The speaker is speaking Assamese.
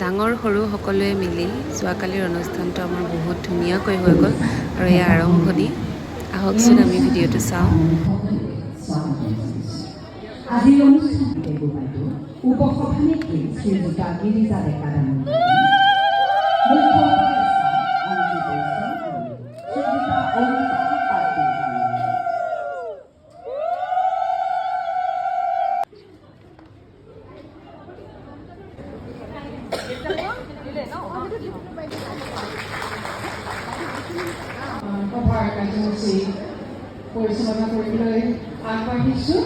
ডাঙৰ সৰু সকলোৱে মিলি যোৱাকালিৰ অনুষ্ঠানটো আমাৰ বহুত ধুনীয়াকৈ হৈ গ'ল আৰু এয়া আৰম্ভণি আহকচোন আমি ভিডিঅ'টো চাওঁ আজিৰ অনুষ্ঠানতে বাইদেউ উপসভানেত্ৰী শ্ৰীযুতা গিৰিজা ডেকা ডাঙৰীয়া মুখ্য শ্ৰীযুতা অনিতা পাৰ্টি সভাৰ কাৰ্যসূচী পৰিচালনা কৰিবলৈ আগবাঢ়িছোঁ।